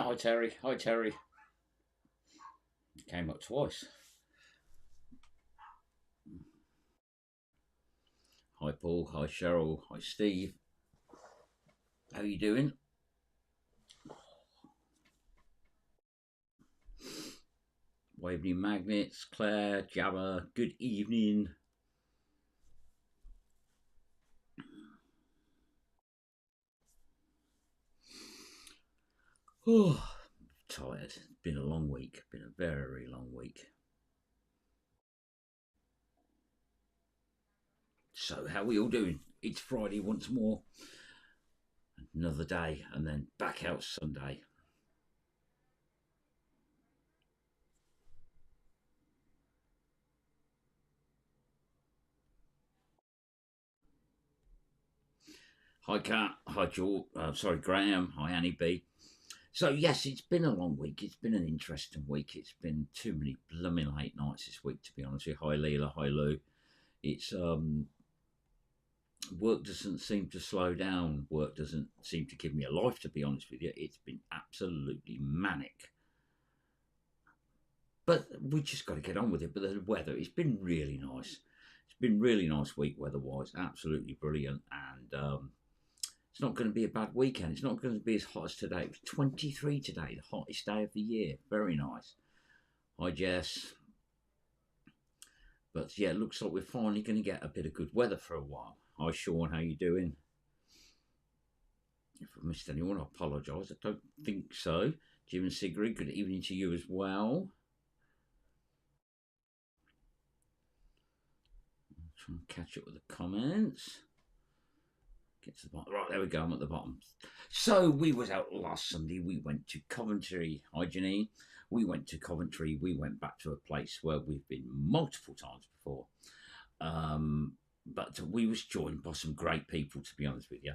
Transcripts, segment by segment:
Hi Terry. Hi Terry. Came up twice. Hi Paul. Hi Cheryl. Hi Steve. How you doing? Waverley Magnets, Claire, Jabba. Good evening. Oh, tired. It's been a long week. Been a very long week. So how are we all doing? It's Friday once more. Another day, and then back out Sunday. Hi Kat. Hi George. Sorry Graham. Hi Annie B. So yes, it's been a long week. It's been an interesting week. It's been too many blooming late nights this week, to be honest with you. Hi Leela. Hi Lou. It's work doesn't seem to slow down. Work doesn't seem to give me a life, to be honest with you. It's been absolutely manic. But we just got to get on with it. But the weather, it's been really nice. It's been really nice week weather-wise. Absolutely brilliant. And it's not going to be a bad weekend. It's not going to be as hot as today. It was 23 today, the hottest day of the year. Very nice. Hi, Jess. But yeah, it looks like we're finally going to get a bit of good weather for a while. Hi, Sean. How you doing? If I missed anyone, I apologise. I don't think so. Jim and Sigrid, good evening to you as well. I'll try and catch up with the comments. Get to the bottom. Right, there we go. I'm at the bottom. So we was out last Sunday. We went to Coventry. Hi, Janine. We went to Coventry. We went back to a place where we've been multiple times before. But we was joined by some great people, to be honest with you.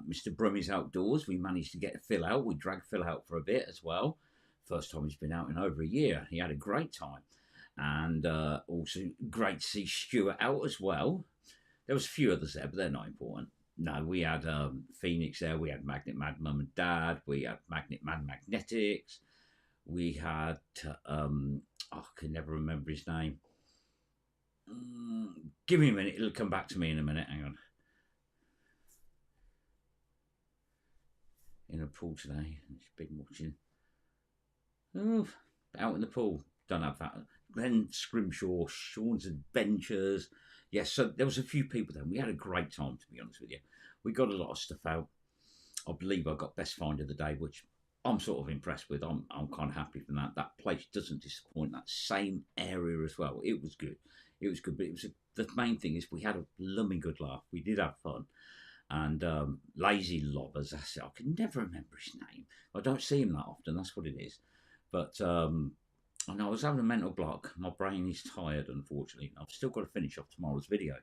Mr. Brummy's outdoors. We managed to get Phil out. We dragged Phil out for a bit as well. First time he's been out in over a year. He had a great time. And also great to see Stuart out as well. There was a few others there, but they're not important. No, we had Phoenix there. We had Magnet Mad Mum and Dad. We had Magnet Man Magnetics. We had, I can never remember his name. Give me a minute. It'll come back to me in a minute. Hang on. In a pool today. He's been watching. Oh, out in the pool. Don't have that. Glenn Scrimshaw, Sean's Adventures. Yes, so there was a few people there. We had a great time, to be honest with you. We got a lot of stuff out. I believe I got Best Find of the Day, which I'm sort of impressed with. I'm kind of happy from that. That place doesn't disappoint. That same area as well. It was good. It was good, but it was the main thing is we had a blooming good laugh. We did have fun. And Lazy Lobbers, that's it. I can never remember his name. I don't see him that often. That's what it is. But I know I was having a mental block. My brain is tired, unfortunately. I've still got to finish off tomorrow's video.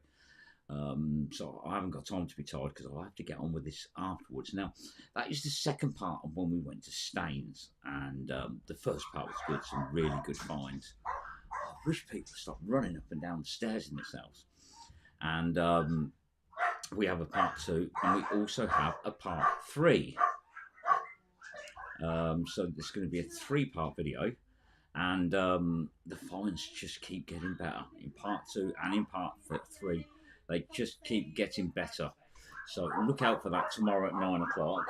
So I haven't got time to be tired because I'll have to get on with this afterwards. Now, that is the second part of when we went to Staines. And the first part was good, some really good finds. I wish people stopped running up and down the stairs in this house. And we have a part 2, and we also have a part 3. So it's going to be a 3-part video. And the finds just keep getting better in part 2 and in part 3. They just keep getting better. So look out for that tomorrow at 9 o'clock.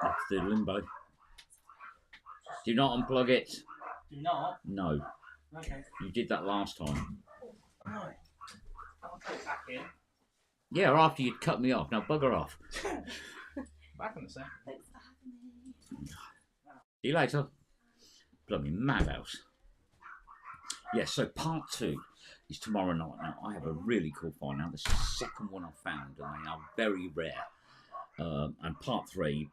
That's the limbo. Do not unplug it. Do not? No. Okay. You did that last time. Right. I'll put it back in. Yeah, after you'd cut me off. Now bugger off. Back in a second. Thanks for having me. See you later. Bloody madhouse. Yes, so part 2 is tomorrow night. Now, I have a really cool find. Now, this is the second one I found, and they are very rare. And part 3,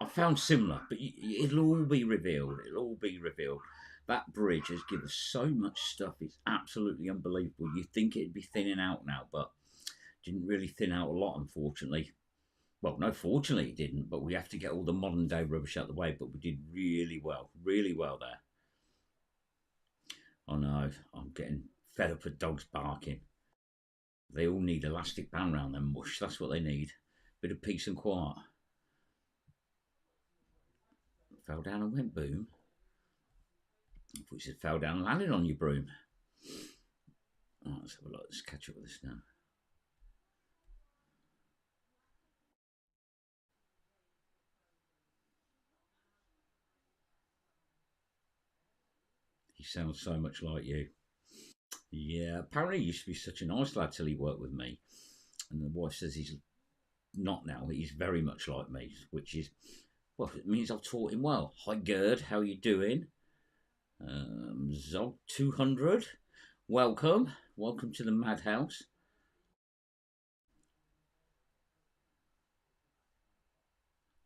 I found similar, but it'll all be revealed. It'll all be revealed. That bridge has given us so much stuff. It's absolutely unbelievable. You'd think it'd be thinning out now, but didn't really thin out a lot, unfortunately. Well, no, fortunately it didn't, but we have to get all the modern day rubbish out of the way, but we did really well there. Oh no, I'm getting fed up with dogs barking. They all need elastic band around their mush, that's what they need. Bit of peace and quiet. Fell down and went boom. I thought you said fell down and landed on your broom. Oh, let's have a look. Let's catch up with this now. He sounds so much like you. Yeah, apparently he used to be such a nice lad till he worked with me. And the wife says he's not now. He's very much like me, which is, well, it means I've taught him well. Hi, Gerd. How you doing? Zog 200. Welcome. Welcome to the madhouse.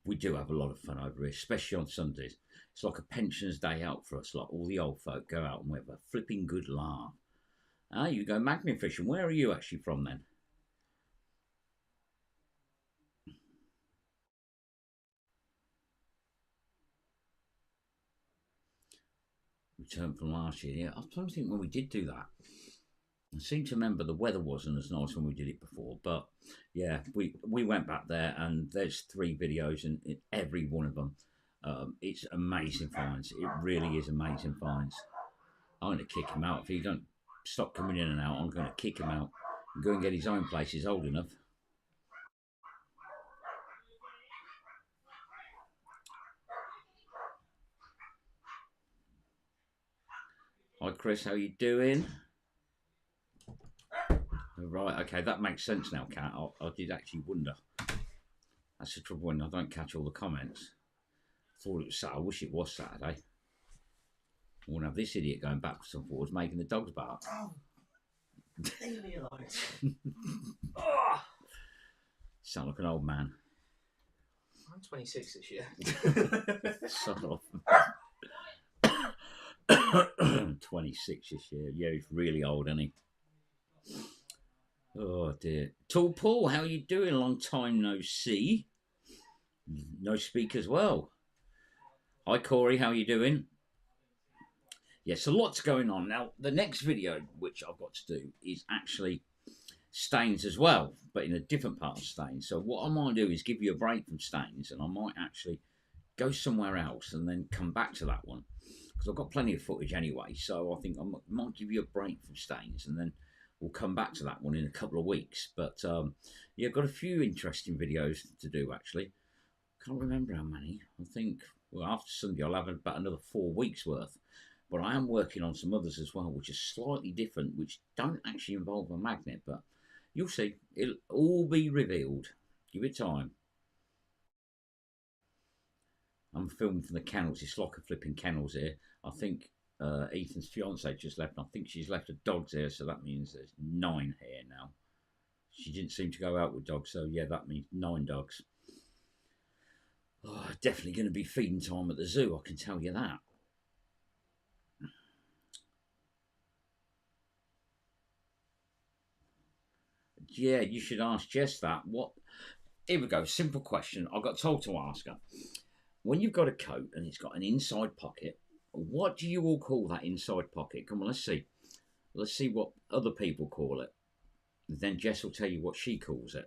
We do have a lot of fun over here, especially on Sundays. It's like a pensioners' day out for us. Like all the old folk go out and we have a flipping good laugh. Ah, you go magnet fishing. Where are you actually from then? Returned from last year. Yeah, I'm trying to think when we did do that. I seem to remember the weather wasn't as nice when we did it before, but yeah, we went back there and there's 3 videos and in every one of them, it's amazing finds. It really is amazing finds. I'm going to kick him out if he don't stop coming in and out. I'm going to kick him out and go and get his own place. He's old enough. Hi Chris, how you doing? Right, okay, that makes sense now, Kat. I did actually wonder. That's the trouble when I don't catch all the comments. Thought it was Saturday. I wish it was Saturday. I wouldn't have this idiot going backwards and forwards making the dogs bark. Oh, leave me alone. Oh. Sound like an old man. I'm 26 this year. Son of 26 this year. Yeah, he's really old, isn't he? Oh dear. Tall Paul, how you doing? Long time no see. No speak as well. Hi Corey, how you doing? Yes, a lot's going on. Now, the next video, which I've got to do, is actually Staines as well, but in a different part of Staines. So what I might do is give you a break from Staines, and I might actually go somewhere else and then come back to that one. Because I've got plenty of footage anyway, so I think I might give you a break from Staines, and then we'll come back to that one in a couple of weeks. But yeah, I've got a few interesting videos to do, actually. Can't remember how many. I think, well, after Sunday, I'll have about another 4 weeks worth. But I am working on some others as well, which are slightly different, which don't actually involve a magnet. But you'll see. It'll all be revealed. Give it time. I'm filming from the kennels. It's like a flipping kennels here. I think Ethan's fiance just left. I think she's left her dogs here, so that means there's 9 here now. She didn't seem to go out with dogs, so yeah, that means 9 dogs. Oh, definitely going to be feeding time at the zoo, I can tell you that. Yeah, you should ask Jess that. What? Here we go. Simple question. I got told to ask her. When you've got a coat and it's got an inside pocket, what do you all call that inside pocket? Come on, let's see. Let's see what other people call it. Then Jess will tell you what she calls it.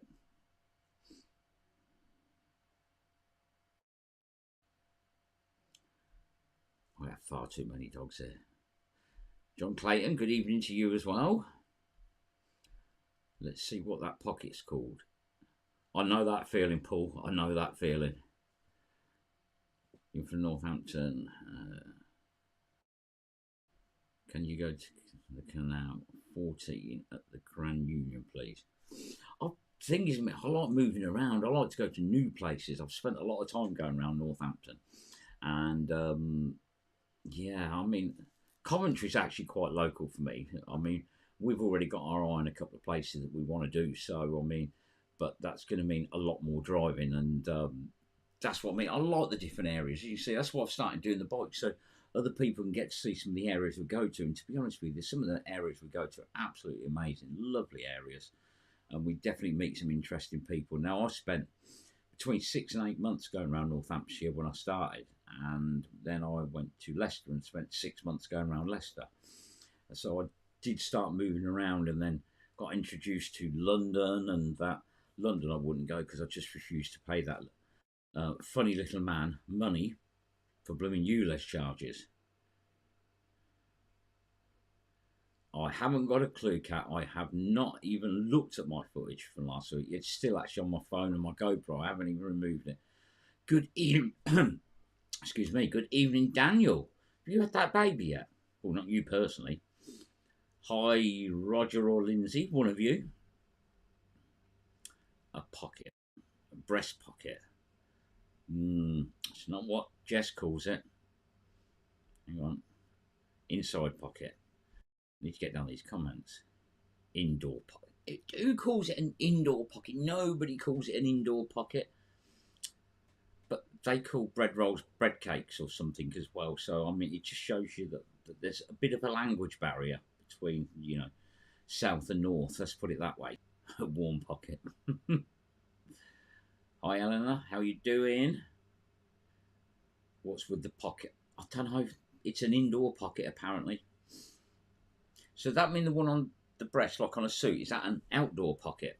I have far too many dogs here. John Clayton, good evening to you as well. Let's see what that pocket's called. I know that feeling, Paul. I know that feeling. You're from Northampton. Can you go to the Canal 14 at the Grand Union, please? The thing is, I like moving around. I like to go to new places. I've spent a lot of time going around Northampton. And, yeah, I mean, Coventry's actually quite local for me. I mean, we've already got our eye on a couple of places that we want to do. So, I mean, but that's going to mean a lot more driving. And that's what I mean. I like the different areas. You see, that's why I've started doing the bike. So other people can get to see some of the areas we go to. And to be honest with you, some of the areas we go to are absolutely amazing. Lovely areas. And we definitely meet some interesting people. Now, I spent between 6 and 8 months going around Northamptonshire when I started. And then I went to Leicester and spent 6 months going around Leicester. So I did start moving around and then got introduced to London, and that London I wouldn't go because I just refused to pay that funny little man money for blooming ULEZ charges. I haven't got a clue, Cat. I have not even looked at my footage from last week. It's still actually on my phone and my GoPro. I haven't even removed it. Good evening. Excuse me. Good evening, Daniel. Have you had that baby yet? Well, not you personally. Hi, Roger or Lindsay, one of you. A pocket. A breast pocket. It's not what Jess calls it. Hang on. Inside pocket. Need to get down these comments. Indoor pocket. Who calls it an indoor pocket? Nobody calls it an indoor pocket. But they call bread rolls bread cakes or something as well. So, I mean, it just shows you that there's a bit of a language barrier between, south and north. Let's put it that way. A warm pocket. Hi, Eleanor. How you doing? What's with the pocket? I don't know. It's an indoor pocket, apparently. So that mean the one on the breast, like on a suit, is that an outdoor pocket?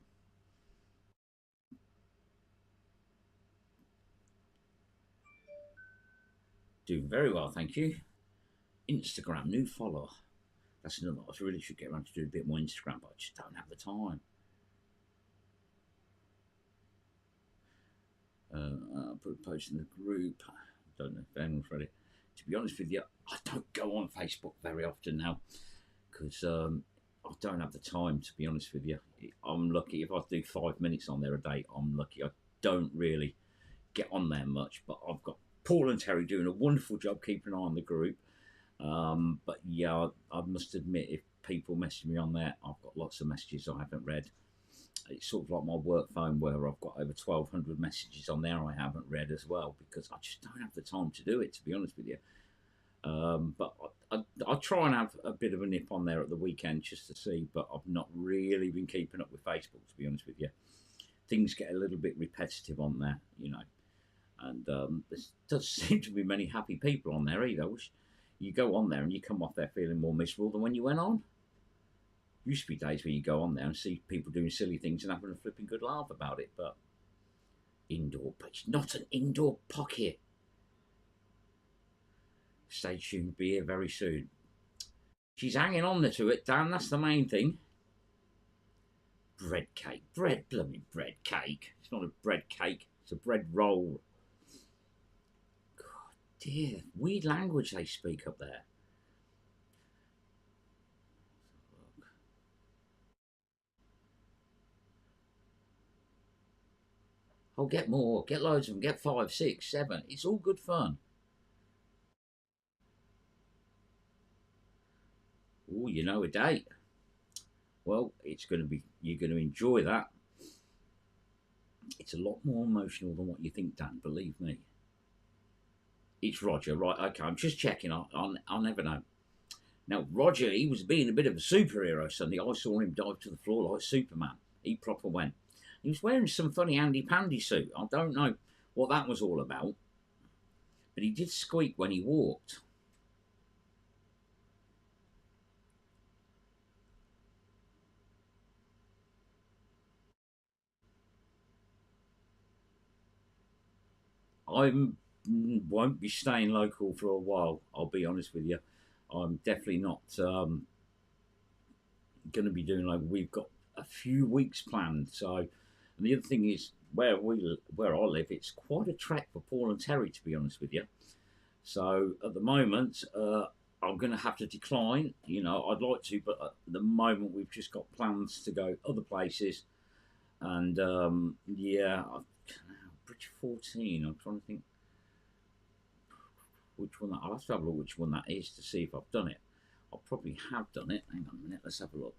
Doing very well, thank you. Instagram, new follower. That's another. I really should get around to do a bit more Instagram, but I just don't have the time. I'll put a post in the group. I don't know if anyone's ready. To be honest with you, I don't go on Facebook very often now because I don't have the time, to be honest with you. I'm lucky if I do 5 minutes on there a day. I'm lucky. I don't really get on there much, but I've got Paul and Terry doing a wonderful job keeping an eye on the group. But yeah, I must admit, if people message me on there, I've got lots of messages I haven't read. It's sort of like my work phone where I've got over 1,200 messages on there I haven't read as well because I just don't have the time to do it, to be honest with you. But I try and have a bit of a nip on there at the weekend just to see, but I've not really been keeping up with Facebook, to be honest with you. Things get a little bit repetitive on there, and there doesn't seem to be many happy people on there either. I wish you go on there and you come off there feeling more miserable than when you went on. Used to be days where you go on there and see people doing silly things and having a flipping good laugh about it, but indoor, but it's not an indoor pocket. Stay tuned, be here very soon. She's hanging on there to it, Dan, that's the main thing. Bread cake, blooming bread cake. It's not a bread cake, it's a bread roll. God dear, weird language they speak up there. Oh, get more, get loads of them, get 5, 6, 7. It's all good fun. Oh, you know a date. Well, it's going to be, you're going to enjoy that. It's a lot more emotional than what you think, Dan, believe me. It's Roger, right, okay, I'm just checking, I'll never know. Now, Roger, he was being a bit of a superhero Sunday. I saw him dive to the floor like Superman. He proper went. He was wearing some funny handy-pandy suit. I don't know what that was all about. But he did squeak when he walked. I won't be staying local for a while, I'll be honest with you. I'm definitely not going to be doing like we've got a few weeks planned. So, and the other thing is where I live, it's quite a trek for Paul and Terry, to be honest with you. So at the moment, I'm going to have to decline. I'd like to, but at the moment we've just got plans to go other places, and yeah, Bridge 14. I'm trying to think which one I'll have to have a look which one that is to see if I've done it. I probably have done it. Hang on a minute, let's have a look.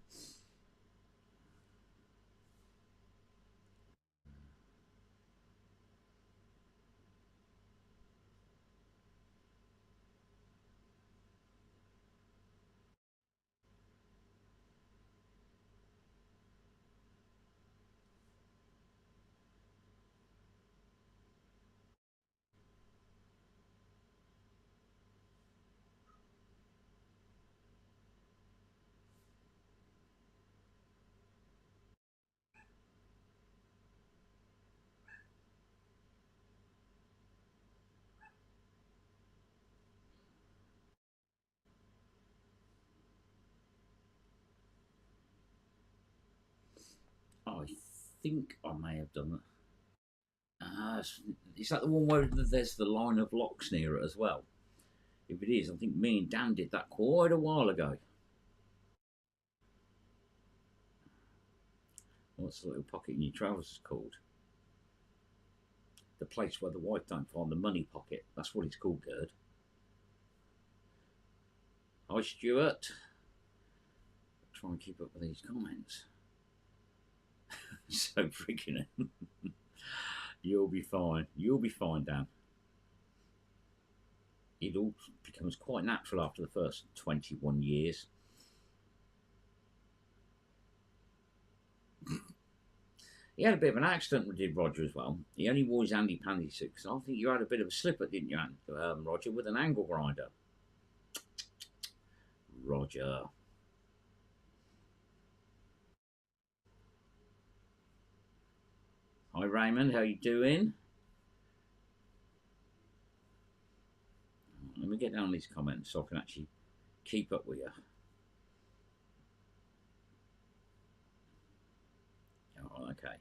I think I may have done that. Is that the one where there's the line of locks near it as well? If it is, I think me and Dan did that quite a while ago. What's the little pocket in your trousers called? The place where the wife don't find the money pocket. That's what it's called, Gerd. Hi, Stuart. Try and keep up with these comments. So freaking it. You'll be fine. You'll be fine, Dan. It all becomes quite natural after the first 21 years. He had a bit of an accident, did Roger, as well. He only wore his handy pandy suit because I think you had a bit of a slipper, didn't you, Roger, with an angle grinder? Roger. Hi, Raymond. How you doing? Let me get down these comments so I can actually keep up with you. Oh, okay.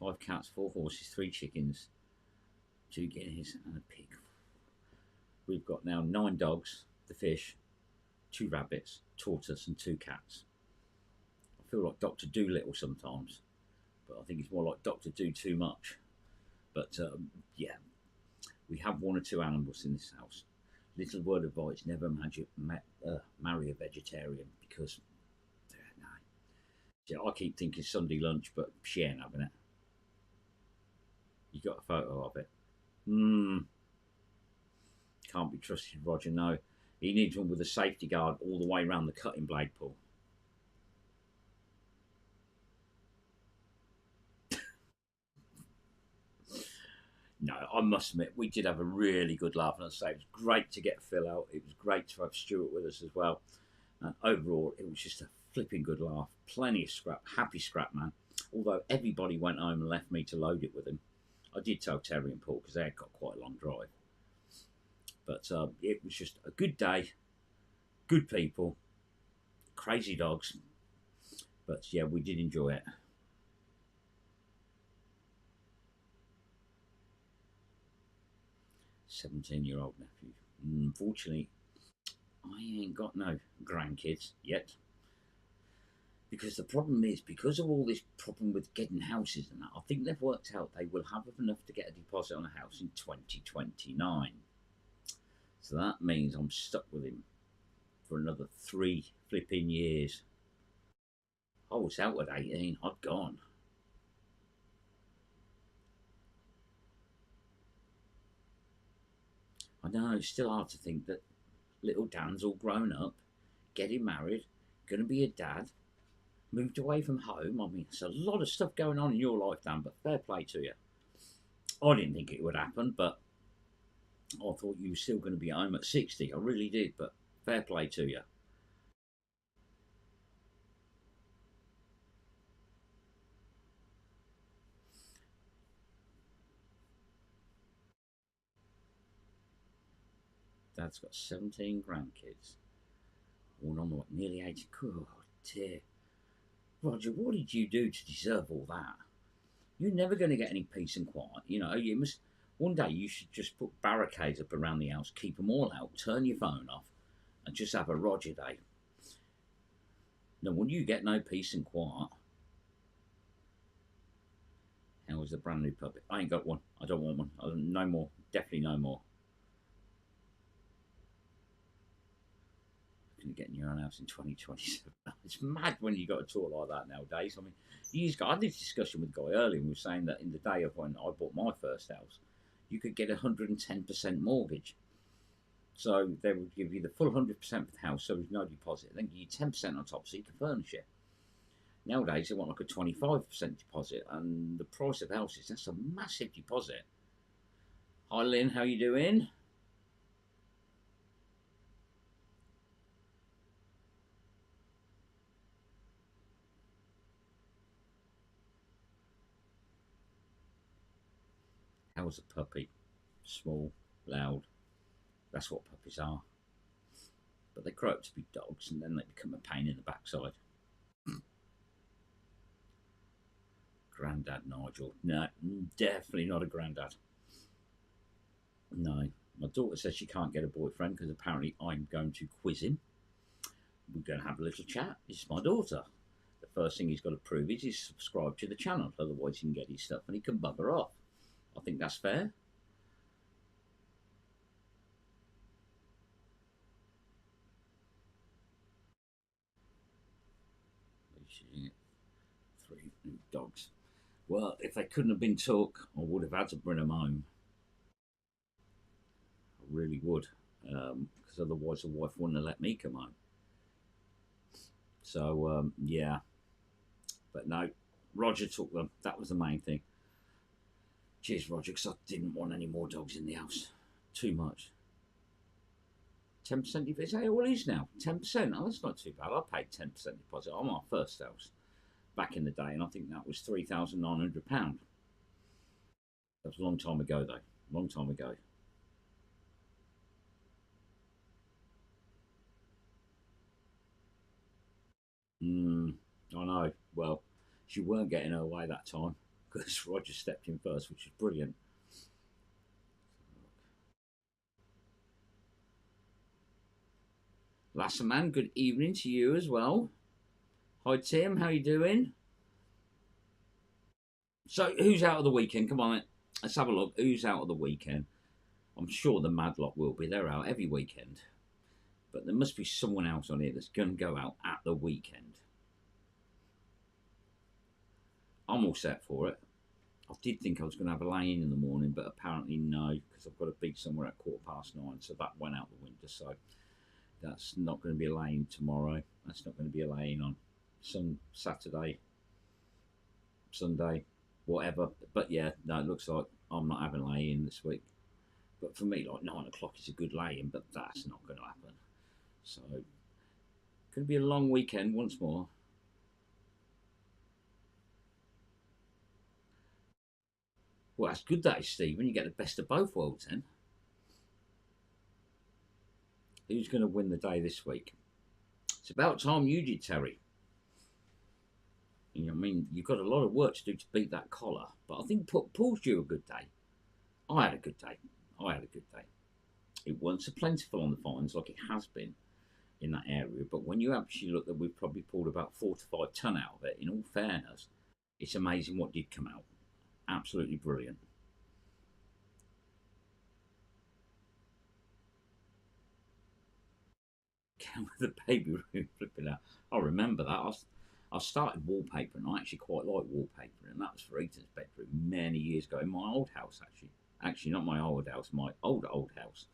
5 cats, 4 horses, 3 chickens, 2 guineas and a pig. We've got now 9 dogs, the fish, 2 rabbits, tortoise and 2 cats. I feel like Dr. Dolittle sometimes, but I think it's more like Dr. Do Too Much. But yeah, we have 1 or 2 animals in this house. Little word of advice, never marry a vegetarian because, no. Yeah, I keep thinking Sunday lunch, but she ain't having it. You got a photo of it? Can't be trusted, Roger, no. He needs one with a safety guard all the way around the cutting blade pool. No, I must admit, we did have a really good laugh. And I'd say it was great to get Phil out. It was great to have Stuart with us as well. And overall, it was just a flipping good laugh. Plenty of scrap. Happy scrap, man. Although everybody went home and left me to load it with him. I did tell Terry and Paul because they had got quite a long drive. But it was just a good day. Good people. Crazy dogs. But yeah, we did enjoy it. 17-year-old nephew. Unfortunately, I ain't got no grandkids yet. Because the problem is, because of all this problem with getting houses and that, I think they've worked out they will have enough to get a deposit on a house in 2029. So that means I'm stuck with him for another 3 flipping years. I was out at 18, I'd gone. I know, it's still hard to think that little Dan's all grown up, getting married, going to be a dad, moved away from home. I mean, there's a lot of stuff going on in your life, Dan, but fair play to you. I didn't think it would happen, but I thought you were still going to be at home at 60. I really did, but fair play to you. Dad's got 17 grandkids. All on what, nearly 80. Oh, dear. Roger, what did you do to deserve all that? You're never going to get any peace and quiet. You know, you must. One day you should just put barricades up around the house, keep them all out, turn your phone off, and just have a Roger day. No wonder you get no peace and quiet. How was the brand new puppy? I ain't got one. I don't want one. No more. Definitely no more. Get in your own house in 2027. It's mad when you got to talk like that nowadays. I mean, I had this discussion with Guy earlier, and we were saying that in the day of when I bought my first house, you could get 110% mortgage. So they would give you the full 100% for the house, so there's no deposit. Then give you 10% on top so you can furnish it. Nowadays, they want like a 25% deposit, and the price of houses, that's a massive deposit. Hi, Lynn, how you doing? How's a puppy? Small, loud. That's what puppies are. But they grow up to be dogs and then they become a pain in the backside. granddad, Nigel. No, definitely not a granddad. No. My daughter says she can't get a boyfriend because apparently I'm going to quiz him. We're going to have a little chat. This is my daughter. The first thing he's got to prove is he's subscribed to the channel. Otherwise, he can get his stuff and he can bugger off. I think that's fair. Three dogs. Well, if they couldn't have been took, I would have had to bring them home. I really would. Because otherwise the wife wouldn't have let me come home. So, yeah. But no, Roger took them. That was the main thing. Cheers, Roger, because I didn't want any more dogs in the house. Too much. 10% deposit. Is that all it is now? 10%? Oh, that's not too bad. I paid 10% deposit on my first house back in the day, and I think that was £3,900. That was a long time ago, though. Long time ago. I know. Well, she weren't getting her way that time because Roger stepped in first, which is brilliant. Lasserman, good evening to you as well. Hi Tim, how you doing? So who's out of the weekend? Come on, let's have a look. Who's out of the weekend? I'm sure the Madlock will be. They're out every weekend. But there must be someone else on here that's going to go out at the weekend. I'm all set for it. I did think I was going to have a lay-in the morning, but apparently no, because I've got to be somewhere at 9:15, so that went out the window. So that's not going to be a lay-in tomorrow. That's not going to be a lay-in on Saturday, Sunday, whatever. But yeah, no, it looks like I'm not having a lay-in this week. But for me, like 9 o'clock is a good lay-in, but that's not going to happen. So, could be a long weekend once more. Well, that's good, that is, Stephen. You get the best of both worlds then. Who's going to win the day this week? It's about time you did, Terry. You know, I mean, you've got a lot of work to do to beat that collar, but I think Paul's due a good day. I had a good day. It wasn't so plentiful on the fines like it has been in that area, but when you actually look that we've probably pulled about 4 to 5 ton out of it, in all fairness, it's amazing what did come out. Absolutely brilliant. With the baby room flipping out. I remember that. I started wallpapering. I actually quite like wallpapering, and that was for Ethan's bedroom many years ago in my old house, actually. Actually, not my old house, my old house.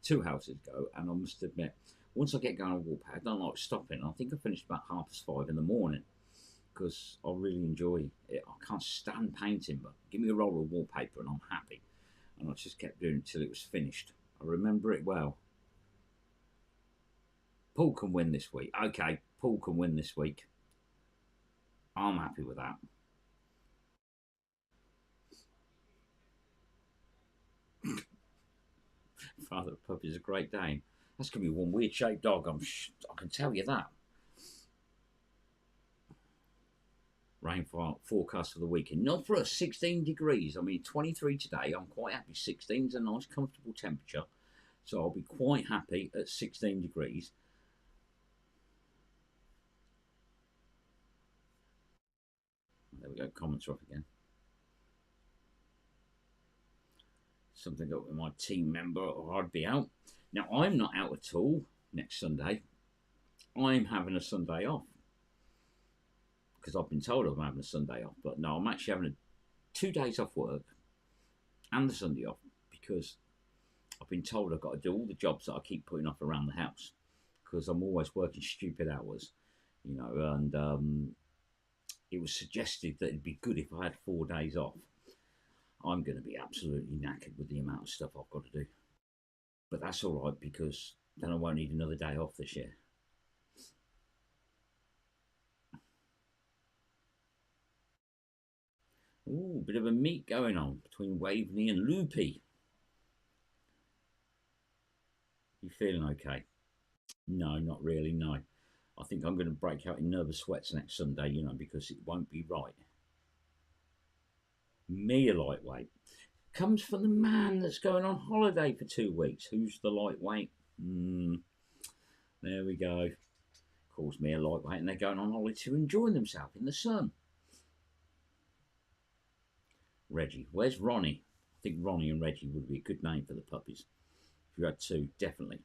2 houses ago, and I must admit, once I get going on wallpaper, I don't like stopping. I think I finished about 5:30 in the morning because I really enjoy it. I can't stand painting, but give me a roll of wallpaper and I'm happy. And I just kept doing it until it was finished. I remember it well. Paul can win this week. Okay, Paul can win this week. I'm happy with that. Father Pup is a Great Dane. That's going to be one weird shaped dog. I can tell you that. Rainfall forecast for the weekend. Not for us, 16 degrees. I mean, 23 today. I'm quite happy. 16 is a nice, comfortable temperature. So I'll be quite happy at 16 degrees. There we go. Comments are off again. Something up with my team member, or I'd be out. Now, I'm not out at all next Sunday. I'm having a Sunday off. Because I've been told I'm having a Sunday off. But no, I'm actually having 2 days off work and the Sunday off because I've been told I've got to do all the jobs that I keep putting off around the house because I'm always working stupid hours, you know, and it was suggested that it'd be good if I had 4 days off. I'm going to be absolutely knackered with the amount of stuff I've got to do. But that's all right because then I won't need another day off this year. Ooh, bit of a meet going on between Waveney and Loopy. You feeling okay? No, not really, no. I think I'm going to break out in nervous sweats next Sunday, you know, because it won't be right. Me a lightweight. Comes from the man that's going on holiday for 2 weeks. Who's the lightweight? There we go. Calls me a lightweight, and they're going on holiday to enjoy themselves in the sun. Reggie. Where's Ronnie? I think Ronnie and Reggie would be a good name for the puppies. If you had two, definitely.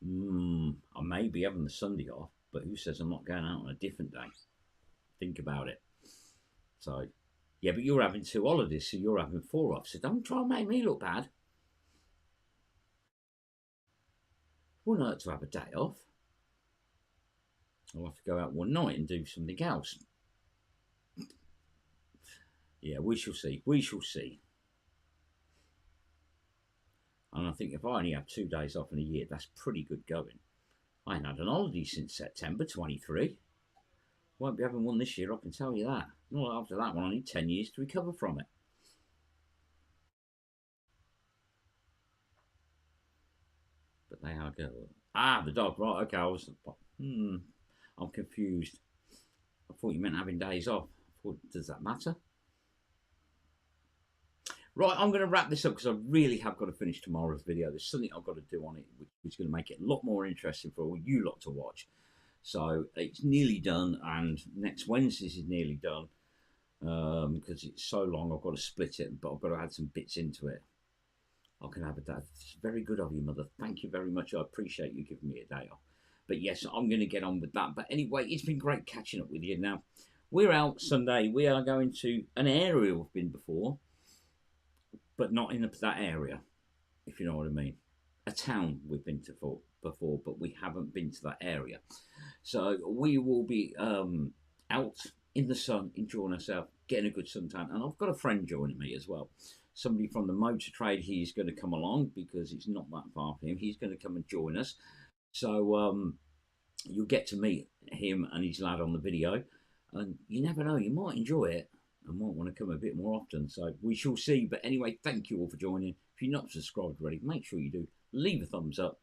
I may be having the Sunday off, but who says I'm not going out on a different day? Think about it. So, yeah, but you're having 2 holidays, so you're having 4 off. So don't try and make me look bad. Wouldn't hurt to have a day off. I'll have to go out one night and do something else. Yeah, we shall see. We shall see. And I think if I only have 2 days off in a year, that's pretty good going. I ain't had an holiday since September 23. Won't be having one this year, I can tell you that. Not after that one, I need 10 years to recover from it. But they are good. Ah, the dog, right, okay, I'm confused. I thought you meant having days off. I thought, does that matter? Right, I'm going to wrap this up because I really have got to finish tomorrow's video. There's something I've got to do on it, which is going to make it a lot more interesting for all you lot to watch. So it's nearly done, and next Wednesday's is nearly done because it's so long. I've got to split it, but I've got to add some bits into it. I can have a day. It's very good of you, Mother. Thank you very much. I appreciate you giving me a day off. But yes, I'm going to get on with that. But anyway, it's been great catching up with you. Now, we're out Sunday. We are going to an area we've been before, but not in that area, if you know what I mean. A town we've been to before, but we haven't been to that area. So we will be out in the sun, enjoying ourselves, getting a good suntan. And I've got a friend joining me as well. Somebody from the motor trade, he's going to come along because it's not that far from him. He's going to come and join us. So you'll get to meet him and his lad on the video. And you never know, you might enjoy it. I might want to come a bit more often, so we shall see. But anyway, thank you all for joining. If you're not subscribed already, make sure you do. Leave a thumbs up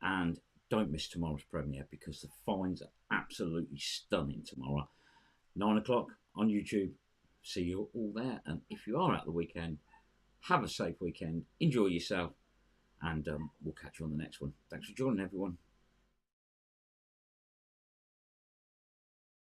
and don't miss tomorrow's premiere because the finds are absolutely stunning tomorrow. 9 o'clock on YouTube. See you all there. And if you are at the weekend, have a safe weekend. Enjoy yourself. And we'll catch you on the next one. Thanks for joining, everyone.